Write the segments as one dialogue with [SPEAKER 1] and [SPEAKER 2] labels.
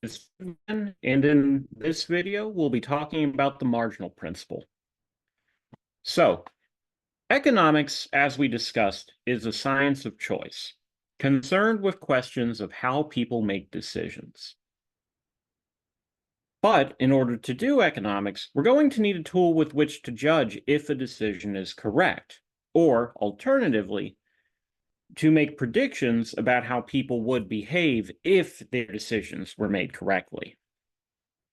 [SPEAKER 1] And in this video, we'll be talking about the marginal principle. So, economics, as we discussed, is a science of choice, concerned with questions of how people make decisions. But in order to do economics, we're going to need a tool with which to judge if a decision is correct, or alternatively, to make predictions about how people would behave if their decisions were made correctly.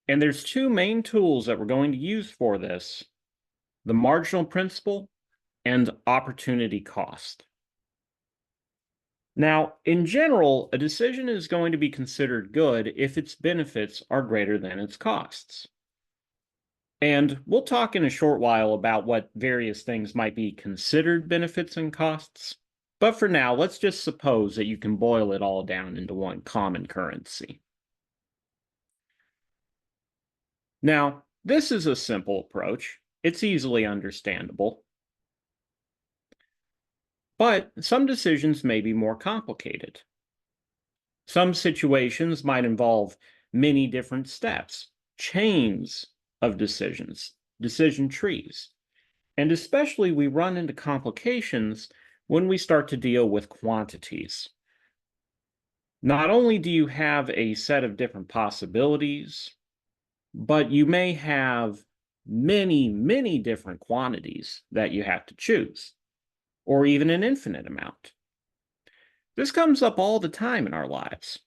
[SPEAKER 1] And there's two main tools that we're going to use for this: the marginal principle and opportunity cost. Now, in general, a decision is going to be considered good if its benefits are greater than its costs. And we'll talk in a short while about what various things might be considered benefits and costs. But for now, let's just suppose that you can boil it all down into one common currency. Now, this is a simple approach. It's easily understandable. But some decisions may be more complicated. Some situations might involve many different steps, chains of decisions, decision trees. And especially we run into complications when we start to deal with quantities. Not only do you have a set of different possibilities, but you may have many, many different quantities that you have to choose, or even an infinite amount. This comes up all the time in our lives.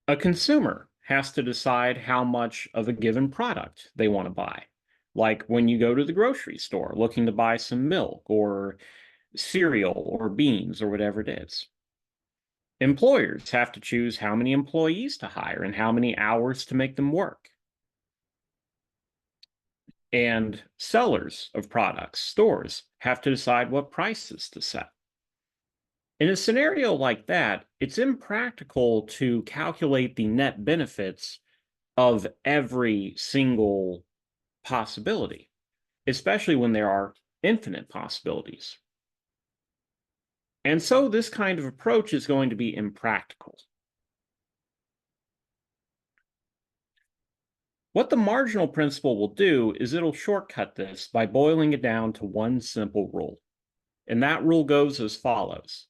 [SPEAKER 1] A consumer has to decide how much of a given product they want to buy. Like when you go to the grocery store looking to buy some milk or cereal or beans or whatever it is. Employers have to choose how many employees to hire and how many hours to make them work. And sellers of products, stores, have to decide what prices to set. In a scenario like that, it's impractical to calculate the net benefits of every single possibility, especially when there are infinite possibilities. And so this kind of approach is going to be impractical. What the marginal principle will do is it'll shortcut this by boiling it down to one simple rule. And that rule goes as follows.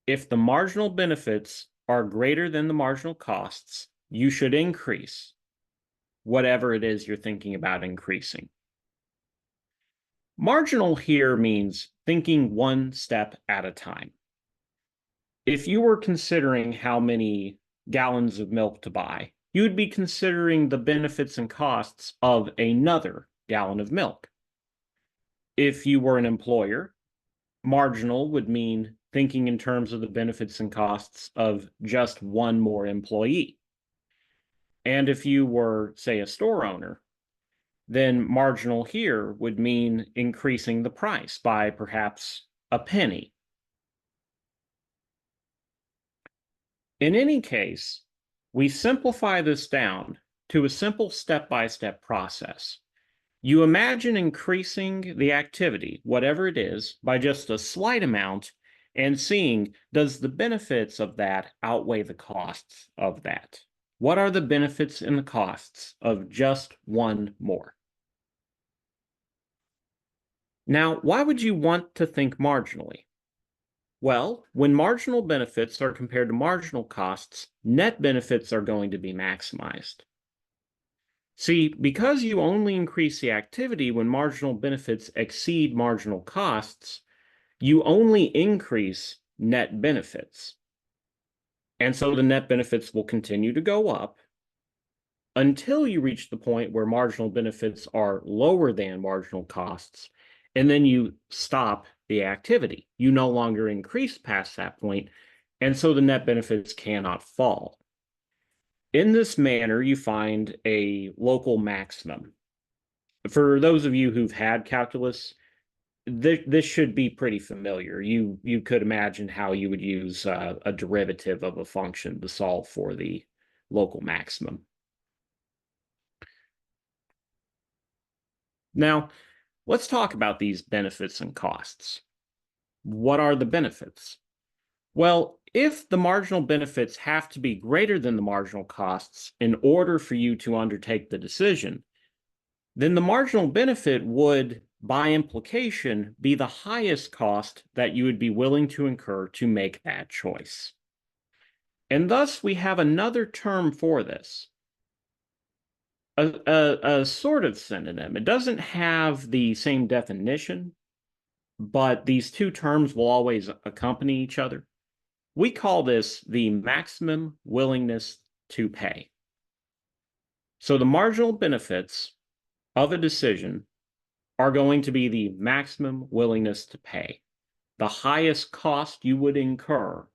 [SPEAKER 1] If the marginal benefits are greater than the marginal costs, you should increase whatever it is you're thinking about increasing. Marginal here means thinking one step at a time. If you were considering how many gallons of milk to buy, you would be considering the benefits and costs of another gallon of milk. If you were an employer, marginal would mean thinking in terms of the benefits and costs of just one more employee. And if you were, say, a store owner, then marginal here would mean increasing the price by perhaps a penny. In any case, we simplify this down to a simple step-by-step process. You imagine increasing the activity, whatever it is, by just a slight amount and seeing, does the benefits of that outweigh the costs of that? What are the benefits and the costs of just one more? Now, why would you want to think marginally? Well, when marginal benefits are compared to marginal costs, net benefits are going to be maximized. See, because you only increase the activity when marginal benefits exceed marginal costs, you only increase net benefits. And so the net benefits will continue to go up until you reach the point where marginal benefits are lower than marginal costs, and then you stop the activity. You no longer increase past that point, and so the net benefits cannot fall. In this manner, you find a local maximum. For those of you who've had calculus, this should be pretty familiar. You could imagine how you would use a derivative of a function to solve for the local maximum. Now, let's talk about these benefits and costs. What are the benefits? Well, if the marginal benefits have to be greater than the marginal costs in order for you to undertake the decision, then the marginal benefit would, by implication, be the highest cost that you would be willing to incur to make that choice. And thus, we have another term for this, a sort of synonym. It doesn't have the same definition, but these two terms will always accompany each other. We call this the maximum willingness to pay. So the marginal benefits of a decision are going to be the maximum willingness to pay, the highest cost you would incur,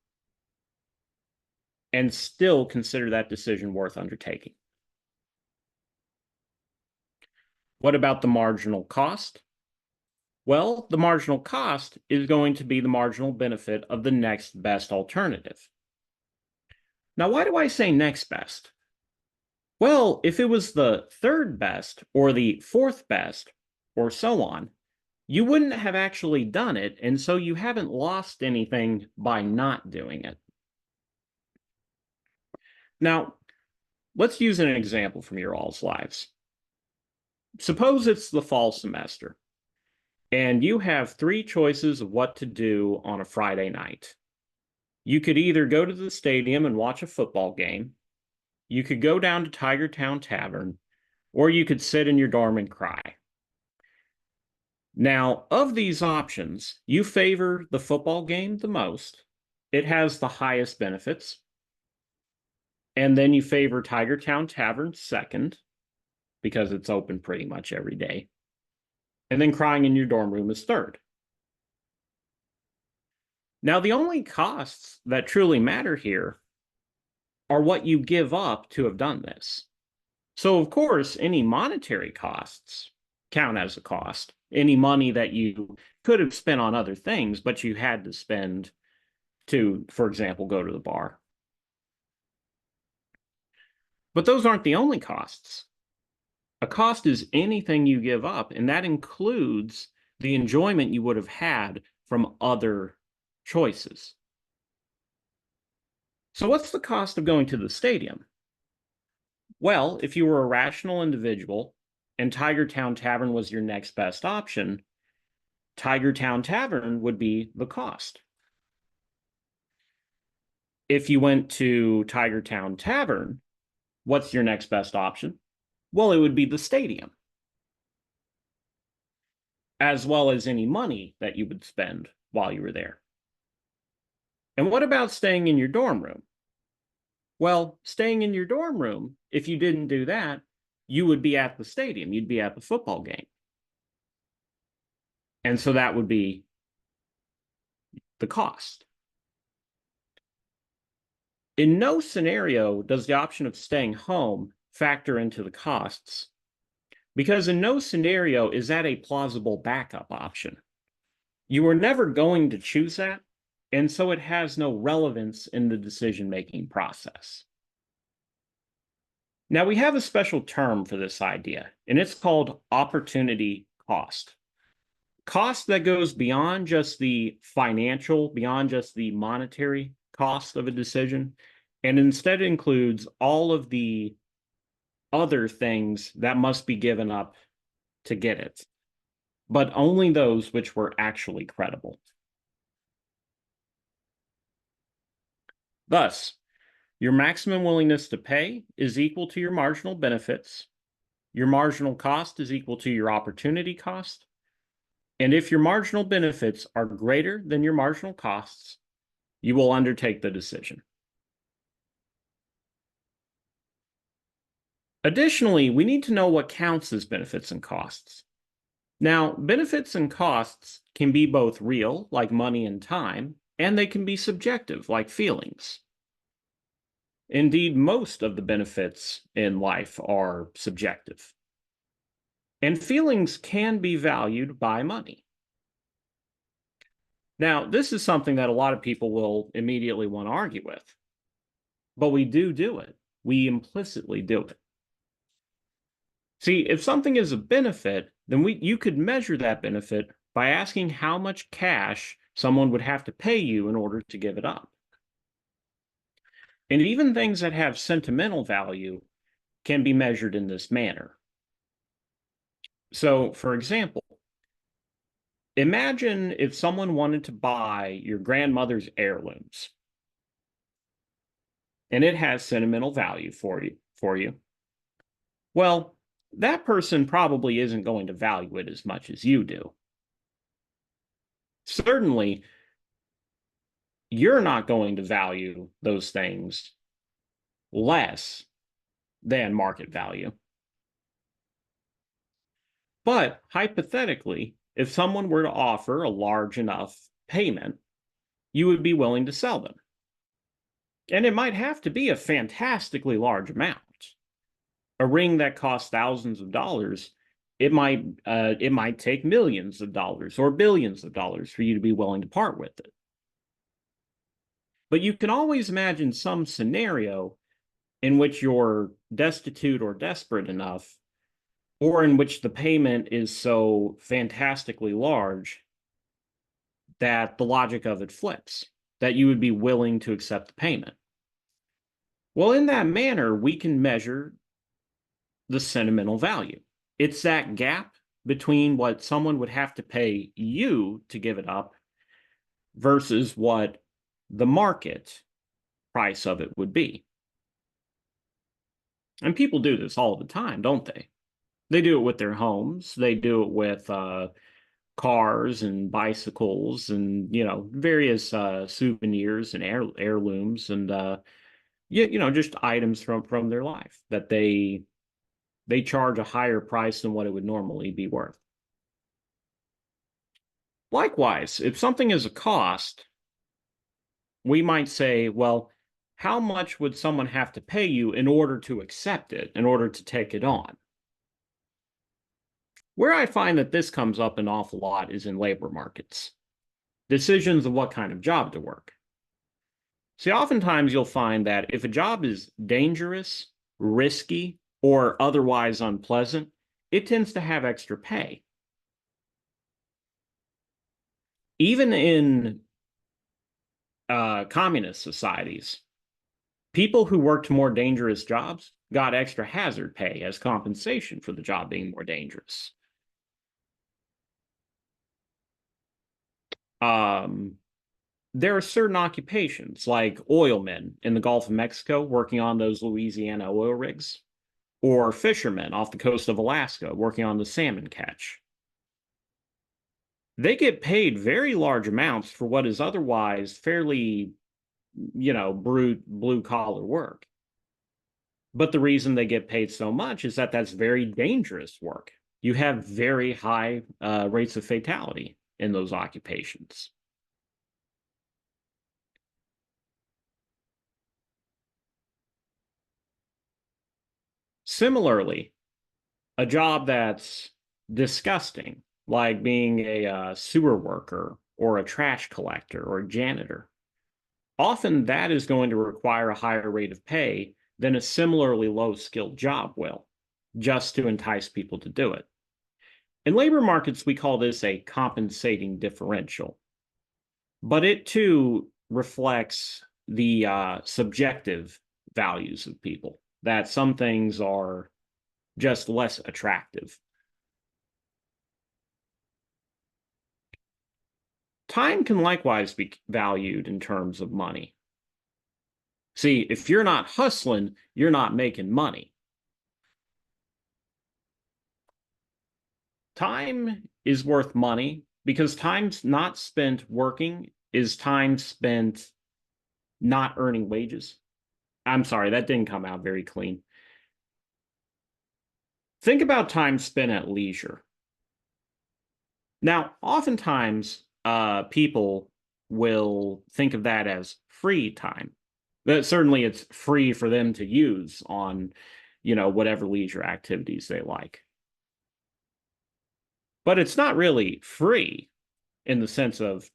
[SPEAKER 1] and still consider that decision worth undertaking. What about the marginal cost? Well, the marginal cost is going to be the marginal benefit of the next best alternative. Now, why do I say next best? Well, if it was the third best or the fourth best or so on, you wouldn't have actually done it, and so you haven't lost anything by not doing it. Now, let's use an example from your all's lives. Suppose it's the fall semester, and you have three choices of what to do on a Friday night. You could either go to the stadium and watch a football game, you could go down to Tigertown Tavern, or you could sit in your dorm and cry. Now, of these options, you favor the football game the most. It has the highest benefits. And then you favor Tigertown Tavern second, because it's open pretty much every day. And then crying in your dorm room is third. Now, the only costs that truly matter here are what you give up to have done this. So, of course, any monetary costs count as a cost. Any money that you could have spent on other things, but you had to spend to, for example, go to the bar. But those aren't the only costs. A cost is anything you give up, and that includes the enjoyment you would have had from other choices. So what's the cost of going to the stadium? Well, if you were a rational individual and Tigertown Tavern was your next best option, Tigertown Tavern would be the cost. If you went to Tigertown Tavern, what's your next best option? Well, it would be the stadium, as well as any money that you would spend while you were there. And what about staying in your dorm room? Well, staying in your dorm room, if you didn't do that, you would be at the stadium. You'd be at the football game. And so that would be the cost. In no scenario does the option of staying home factor into the costs, because in no scenario is that a plausible backup option. You are never going to choose that, and so it has no relevance in the decision-making process. Now, we have a special term for this idea, and it's called opportunity cost. Cost that goes beyond just the financial, beyond just the monetary cost of a decision, and instead includes all of the other things that must be given up to get it, but only those which were actually credible. Thus, your maximum willingness to pay is equal to your marginal benefits. Your marginal cost is equal to your opportunity cost. And if your marginal benefits are greater than your marginal costs, you will undertake the decision. Additionally, we need to know what counts as benefits and costs. Now, benefits and costs can be both real, like money and time, and they can be subjective, like feelings. Indeed, most of the benefits in life are subjective. And feelings can be valued by money. Now, this is something that a lot of people will immediately want to argue with. But we do it. We implicitly do it. See, if something is a benefit, then you could measure that benefit by asking how much cash someone would have to pay you in order to give it up. And even things that have sentimental value can be measured in this manner. So, for example, imagine if someone wanted to buy your grandmother's heirlooms and it has sentimental value for you. Well, that person probably isn't going to value it as much as you do. Certainly, you're not going to value those things less than market value. But hypothetically, if someone were to offer a large enough payment, you would be willing to sell them. And it might have to be a fantastically large amount. A ring that costs thousands of dollars, it might take millions of dollars or billions of dollars for you to be willing to part with it. But you can always imagine some scenario in which you're destitute or desperate enough, or in which the payment is so fantastically large that the logic of it flips, that you would be willing to accept the payment. Well, in that manner, we can measure the sentimental value. It's that gap between what someone would have to pay you to give it up versus what the market price of it would be. And people do this all the time, don't they? They do it with their homes. They do it with cars and bicycles and, various souvenirs and heirlooms and, just items from their life that they charge a higher price than what it would normally be worth. Likewise, if something is a cost, we might say, well, how much would someone have to pay you in order to accept it, in order to take it on? Where I find that this comes up an awful lot is in labor markets. Decisions of what kind of job to work. See, oftentimes you'll find that if a job is dangerous, risky, or otherwise unpleasant, it tends to have extra pay. Even in communist societies, people who worked more dangerous jobs got extra hazard pay as compensation for the job being more dangerous. There are certain occupations like oilmen in the Gulf of Mexico working on those Louisiana oil rigs, or fishermen off the coast of Alaska working on the salmon catch. They get paid very large amounts for what is otherwise fairly, brute blue collar work. But the reason they get paid so much is that that's very dangerous work. You have very high rates of fatality in those occupations. Similarly, a job that's disgusting, like being a sewer worker or a trash collector or a janitor, often that is going to require a higher rate of pay than a similarly low-skilled job will, just to entice people to do it. In labor markets, we call this a compensating differential. But it too reflects the subjective values of people, that some things are just less attractive. Time can likewise be valued in terms of money. See, if you're not hustling, you're not making money. Time is worth money because time's not spent working is time spent not earning wages. I'm sorry, that didn't come out very clean. Think about time spent at leisure. Now, oftentimes, people will think of that as free time. But certainly, it's free for them to use on, whatever leisure activities they like. But it's not really free in the sense of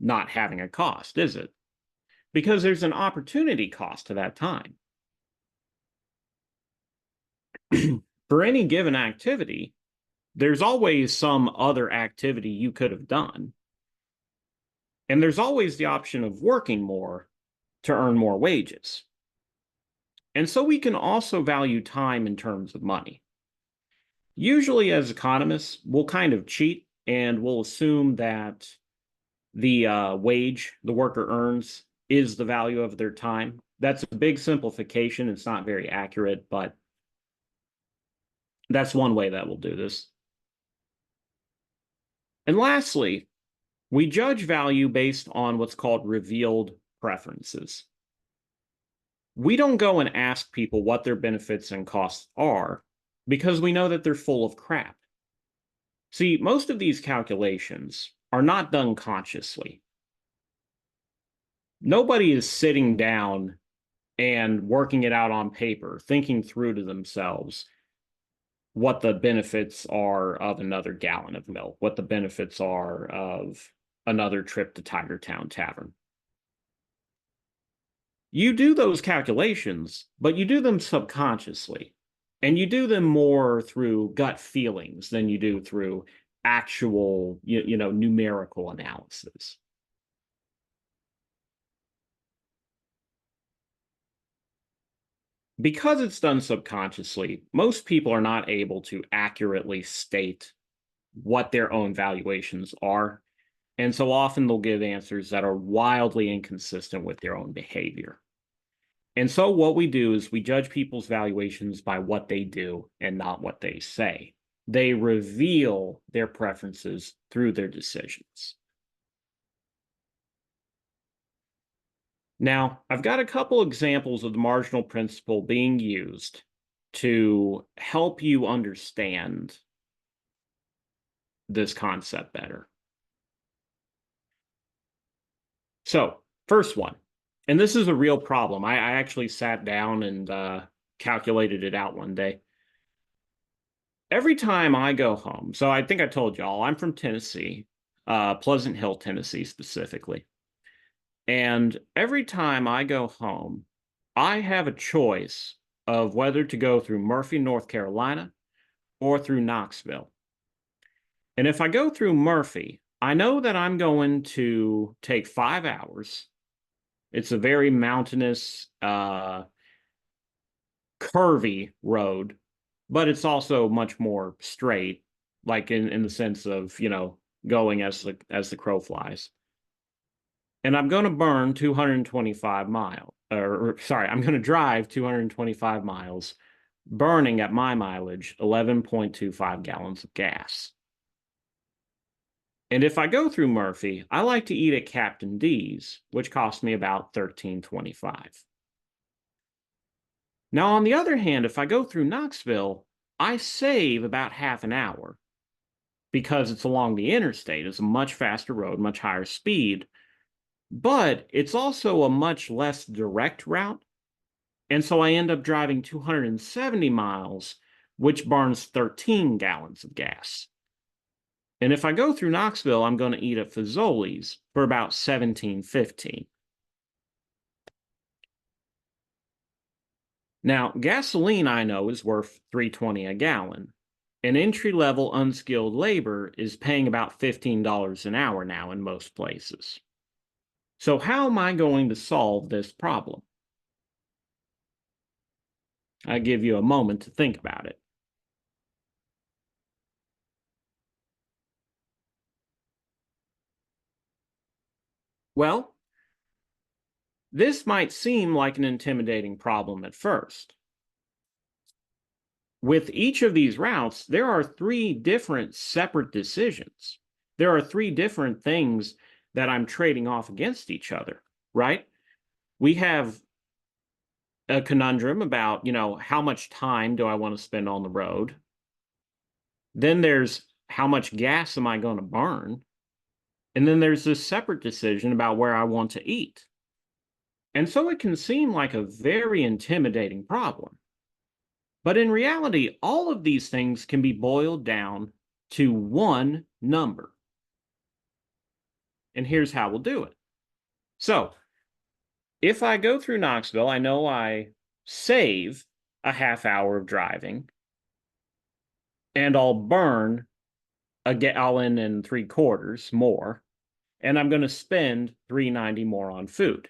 [SPEAKER 1] not having a cost, is it? Because there's an opportunity cost to that time. For any given activity, there's always some other activity you could have done. And there's always the option of working more to earn more wages. And so we can also value time in terms of money. Usually, as economists, we'll kind of cheat and we'll assume that the wage the worker earns is the value of their time. That's a big simplification. It's not very accurate, but that's one way that we'll do this. And lastly, we judge value based on what's called revealed preferences. We don't go and ask people what their benefits and costs are because we know that they're full of crap. See, most of these calculations are not done consciously. Nobody is sitting down and working it out on paper, thinking through to themselves what the benefits are of another gallon of milk, what the benefits are of another trip to Tiger Town Tavern. You do those calculations, but you do them subconsciously. And you do them more through gut feelings than you do through actual, numerical analysis. Because it's done subconsciously, most people are not able to accurately state what their own valuations are. And so often they'll give answers that are wildly inconsistent with their own behavior. And so what we do is we judge people's valuations by what they do and not what they say. They reveal their preferences through their decisions. Now, I've got a couple examples of the marginal principle being used to help you understand this concept better. So, first one, and this is a real problem. I actually sat down and calculated it out one day. Every time I go home, so I think I told y'all, I'm from Tennessee, Pleasant Hill, Tennessee specifically. And every time I go home, I have a choice of whether to go through Murphy, North Carolina, or through Knoxville. And if I go through Murphy, I know that I'm going to take 5 hours. It's a very mountainous, curvy road, but it's also much more straight, like in the sense of, going as the crow flies. And I'm going to burn 225 miles, or sorry, I'm going to drive 225 miles, burning at my mileage 11.25 gallons of gas. And if I go through Murphy, I like to eat at Captain D's, which costs me about $13.25. Now, on the other hand, if I go through Knoxville, I save about half an hour because it's along the interstate. It's a much faster road, much higher speed, but it's also a much less direct route. And so I end up driving 270 miles, which burns 13 gallons of gas. And if I go through Knoxville, I'm going to eat at Fazoli's for about $17.15. Now, gasoline I know is worth $3.20 a gallon. And entry-level unskilled labor is paying about $15 an hour now in most places. So how am I going to solve this problem? I give you a moment to think about it. Well, this might seem like an intimidating problem at first. With each of these routes, there are 3 different separate decisions. There are 3 different things that I'm trading off against each other, right? We have a conundrum about, how much time do I want to spend on the road? Then there's how much gas am I going to burn? And then there's this separate decision about where I want to eat. And so it can seem like a very intimidating problem. But in reality, all of these things can be boiled down to one number. And here's how we'll do it. So, if I go through Knoxville, I know I save a half hour of driving, and I'll burn a gallon and 3/4 more, and I'm going to spend $3.90 more on food.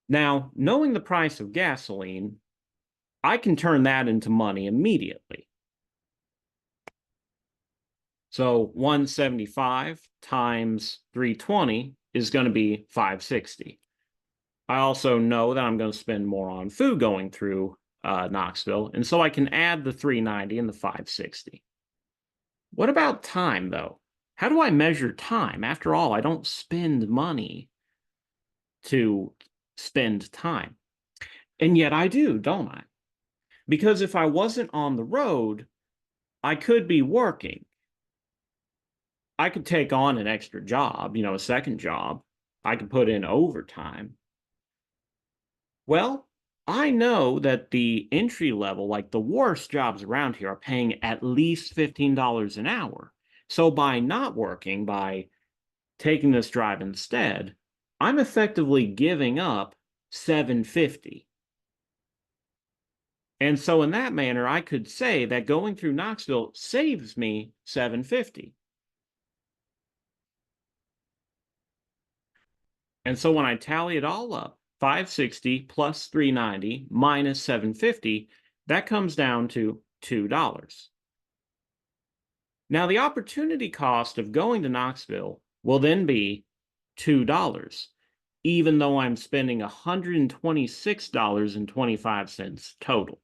[SPEAKER 1] Now, knowing the price of gasoline, I can turn that into money immediately. So 175 times 320 is going to be 560. I also know that I'm going to spend more on food going through Knoxville, and so I can add the 390 and the 560. What about time, though? How do I measure time? After all, I don't spend money to spend time. And yet I do, don't I? Because if I wasn't on the road, I could be working. I could take on an extra job, a second job. I could put in overtime. Well, I know that the entry level, like the worst jobs around here, are paying at least $15 an hour. So by not working, by taking this drive instead, I'm effectively giving up 750. And so in that manner, I could say that going through Knoxville saves me 750. And so when I tally it all up, 560 plus 390 minus 750, that comes down to $2. Now, the opportunity cost of going to Knoxville will then be $2, even though I'm spending $126.25 total.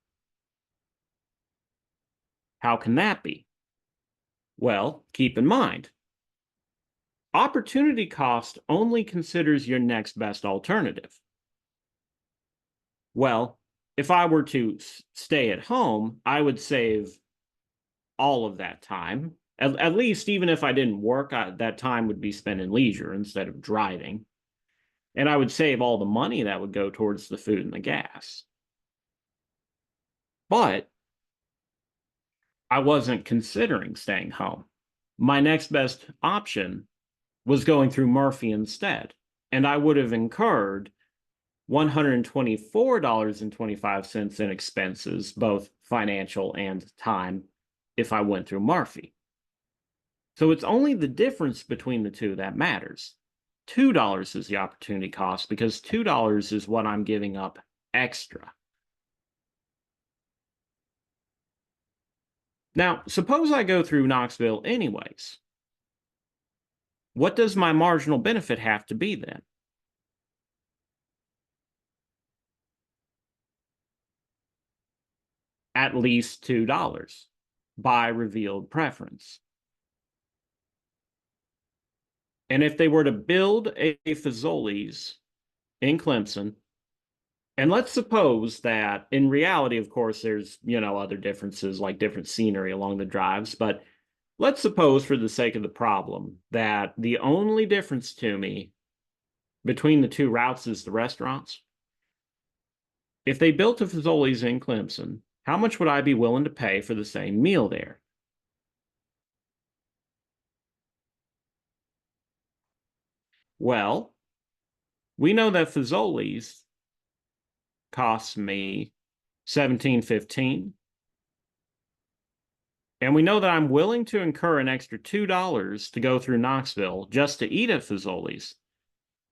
[SPEAKER 1] How can that be? Well, keep in mind, opportunity cost only considers your next best alternative. Well, if I were to stay at home, I would save all of that time. At least, even if I didn't work, that time would be spent in leisure instead of driving. And I would save all the money that would go towards the food and the gas. But I wasn't considering staying home. My next best option was going through Murphy instead. And I would have incurred $124.25 in expenses, both financial and time, if I went through Murphy. So it's only the difference between the two that matters. $2 is the opportunity cost because $2 is what I'm giving up extra. Now, suppose I go through Knoxville anyways. What does my marginal benefit have to be then? At least $2 by revealed preference. And if they were to build a Fazoli's in Clemson, and let's suppose that in reality, of course, there's, other differences like different scenery along the drives, but let's suppose for the sake of the problem that the only difference to me between the two routes is the restaurants. If they built a Fazoli's in Clemson, how much would I be willing to pay for the same meal there? Well, we know that Fazoli's costs me $17.15. And we know that I'm willing to incur an extra $2 to go through Knoxville just to eat at Fazoli's.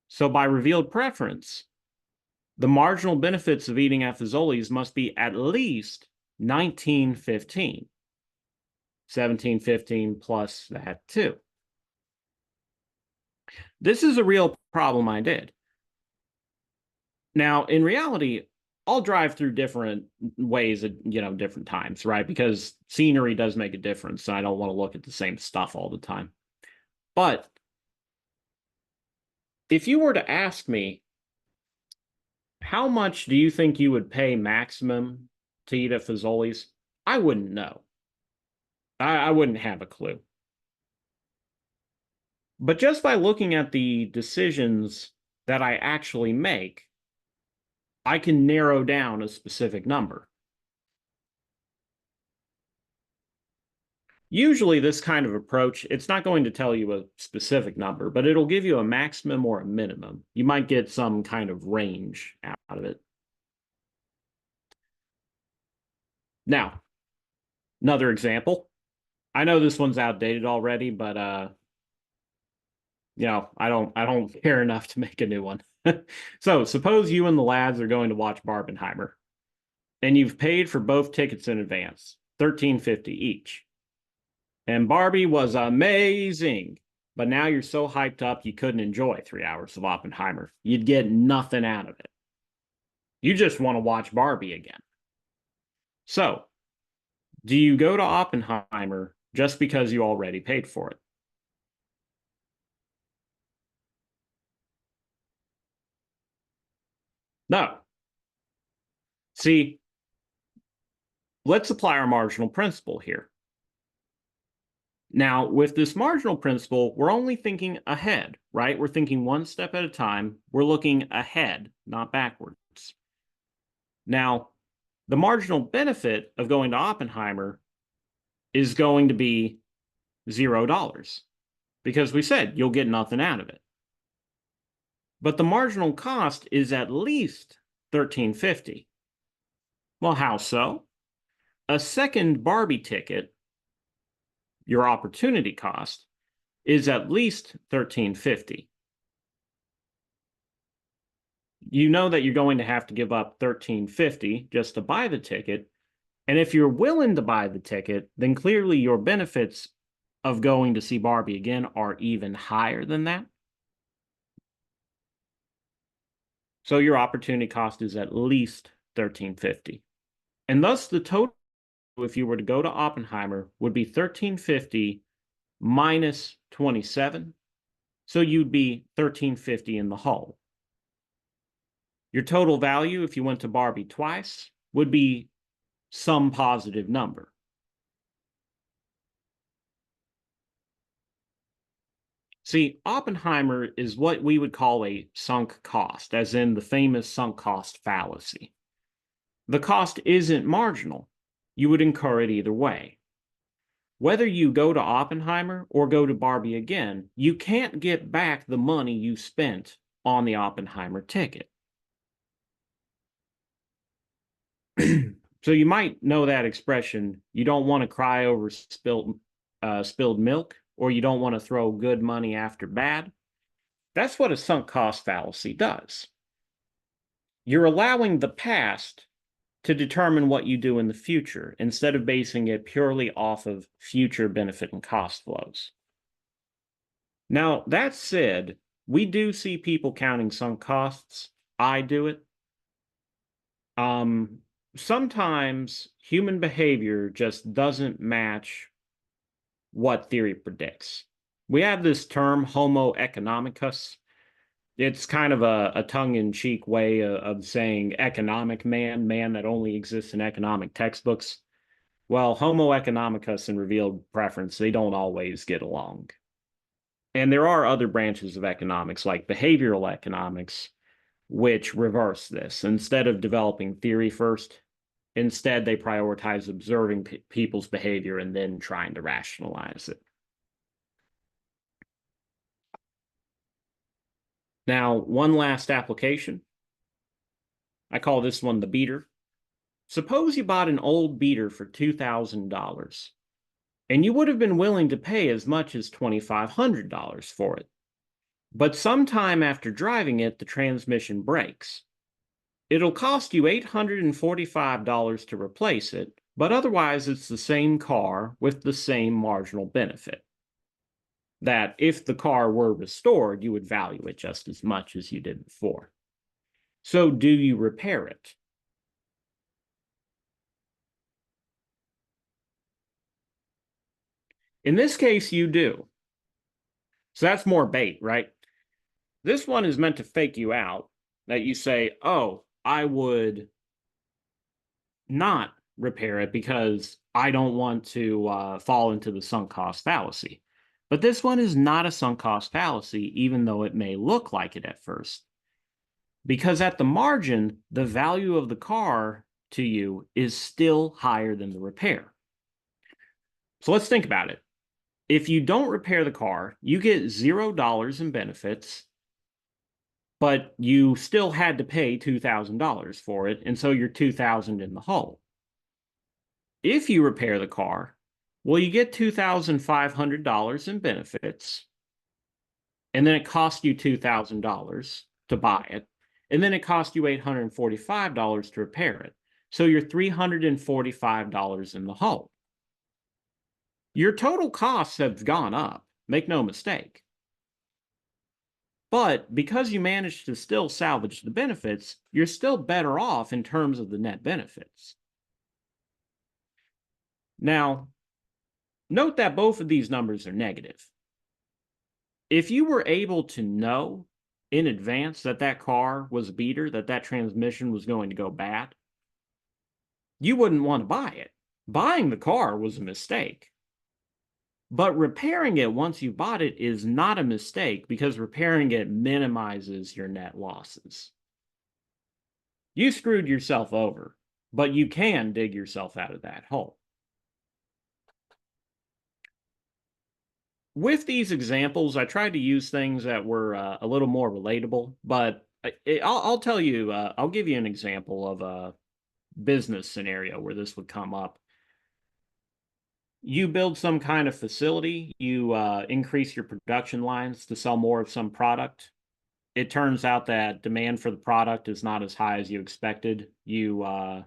[SPEAKER 1] So by revealed preference, the marginal benefits of eating at Fazoli's must be at least $19.15. $17.15 plus that too. This is a real problem I did. Now, in reality, I'll drive through different ways at, different times, right? Because scenery does make a difference. And I don't want to look at the same stuff all the time. But if you were to ask me, how much do you think you would pay maximum to eat at Fazoli's? I wouldn't know. I wouldn't have a clue. But just by looking at the decisions that I actually make, I can narrow down a specific number. Usually this kind of approach, it's not going to tell you a specific number, but it'll give you a maximum or a minimum. You might get some kind of range out of it. Now, another example. I know this one's outdated already, but I don't care enough to make a new one. So suppose you and the lads are going to watch Barbenheimer, and you've paid for both tickets in advance, $13.50 each. And Barbie was amazing. But now you're so hyped up you couldn't enjoy 3 hours of Oppenheimer. You'd get nothing out of it. You just want to watch Barbie again. So, do you go to Oppenheimer just because you already paid for it? No. See, let's apply our marginal principle here. Now, with this marginal principle, we're only thinking ahead, right? We're thinking one step at a time. We're looking ahead, not backwards. Now, the marginal benefit of going to Oppenheimer is going to be $0 because we said you'll get nothing out of it. But the marginal cost is at least $13.50. Well, how so? A second Barbie ticket, your opportunity cost, is at least $13.50. You know that you're going to have to give up $13.50 just to buy the ticket. And if you're willing to buy the ticket, then clearly your benefits of going to see Barbie again are even higher than that. So your opportunity cost is at least $13.50. And thus the total, if you were to go to Oppenheimer, would be $13.50 minus 27. So you'd be $13.50 in the hole. Your total value, if you went to Barbie twice, would be some positive number. See, Oppenheimer is what we would call a sunk cost, as in the famous sunk cost fallacy. The cost isn't marginal. You would incur it either way. Whether you go to Oppenheimer or go to Barbie again, you can't get back the money you spent on the Oppenheimer ticket. So you might know that expression, you don't want to cry over spilled milk, or you don't want to throw good money after bad. That's what a sunk cost fallacy does. You're allowing the past to determine what you do in the future instead of basing it purely off of future benefit and cost flows. Now, that said, we do see people counting sunk costs. I do it. Sometimes human behavior just doesn't match what theory predicts. We have this term, Homo economicus. It's kind of a tongue-in-cheek way of saying economic man that only exists in economic textbooks. Well, Homo economicus and revealed preference, they don't always get along. And there are other branches of economics, like behavioral economics, which reverse this. Instead of developing theory first, instead they prioritize observing people's behavior and then trying to rationalize it. Now, one last application. I call this one the beater. Suppose you bought an old beater for $2,000, and you would have been willing to pay as much as $2,500 for it. But sometime after driving it, the transmission breaks. It'll cost you $845 to replace it, but otherwise it's the same car with the same marginal benefit. That if the car were restored, you would value it just as much as you did before. So do you repair it? In this case, you do. So that's more bait, right? This one is meant to fake you out, that you say, oh, I would not repair it because I don't want to fall into the sunk cost fallacy. But this one is not a sunk cost fallacy, even though it may look like it at first. Because at the margin, the value of the car to you is still higher than the repair. So let's think about it. If you don't repair the car, you get $0 in benefits, but you still had to pay $2,000 for it, and so you're $2,000 in the hole. If you repair the car, well, you get $2,500 in benefits, and then it costs you $2,000, to buy it, and then it cost you $845 to repair it. So you're $345 in the hole. Your total costs have gone up, make no mistake. But because you managed to still salvage the benefits, you're still better off in terms of the net benefits. Now, note that both of these numbers are negative. If you were able to know in advance that that car was a beater, that that transmission was going to go bad, you wouldn't want to buy it. Buying the car was a mistake. But repairing it once you bought it is not a mistake because repairing it minimizes your net losses. You screwed yourself over, but you can dig yourself out of that hole. With these examples, I tried to use things that were a little more relatable, but I'll tell you, I'll give you an example of a business scenario where this would come up. You build some kind of facility, you increase your production lines to sell more of some product. It turns out that demand for the product is not as high as you expected. You're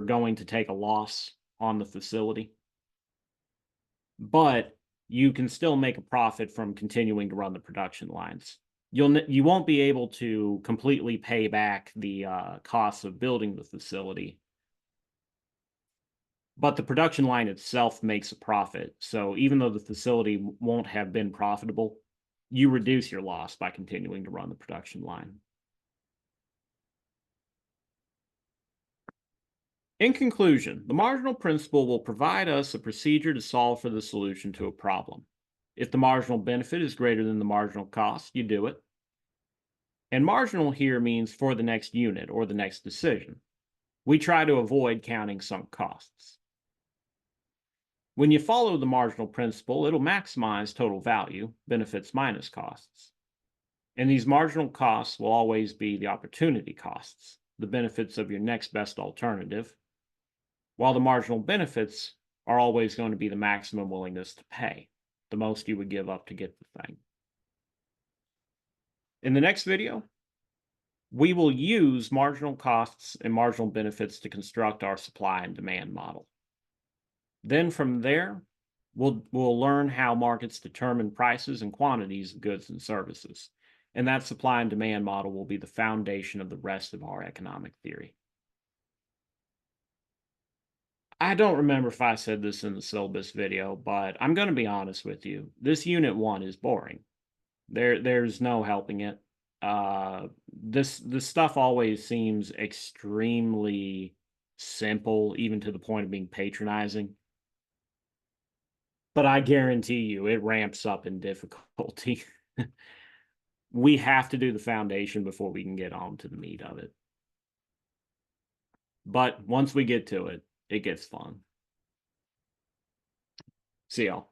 [SPEAKER 1] going to take a loss on the facility, but you can still make a profit from continuing to run the production lines. You won't be able to completely pay back the costs of building the facility, but the production line itself makes a profit. So even though the facility won't have been profitable, you reduce your loss by continuing to run the production line. In conclusion, the marginal principle will provide us a procedure to solve for the solution to a problem. If the marginal benefit is greater than the marginal cost, you do it. And marginal here means for the next unit or the next decision. We try to avoid counting sunk costs. When you follow the marginal principle, it'll maximize total value, benefits minus costs. And these marginal costs will always be the opportunity costs, the benefits of your next best alternative, while the marginal benefits are always going to be the maximum willingness to pay, the most you would give up to get the thing. In the next video, we will use marginal costs and marginal benefits to construct our supply and demand model. Then from there, we'll learn how markets determine prices and quantities of goods and services. And that supply and demand model will be the foundation of the rest of our economic theory. I don't remember if I said this in the syllabus video, but I'm going to be honest with you. This Unit 1 is boring. There's no helping it. This stuff always seems extremely simple, even to the point of being patronizing. But I guarantee you, it ramps up in difficulty. We have to do the foundation before we can get on to the meat of it. But once we get to it, it gets fun. See y'all.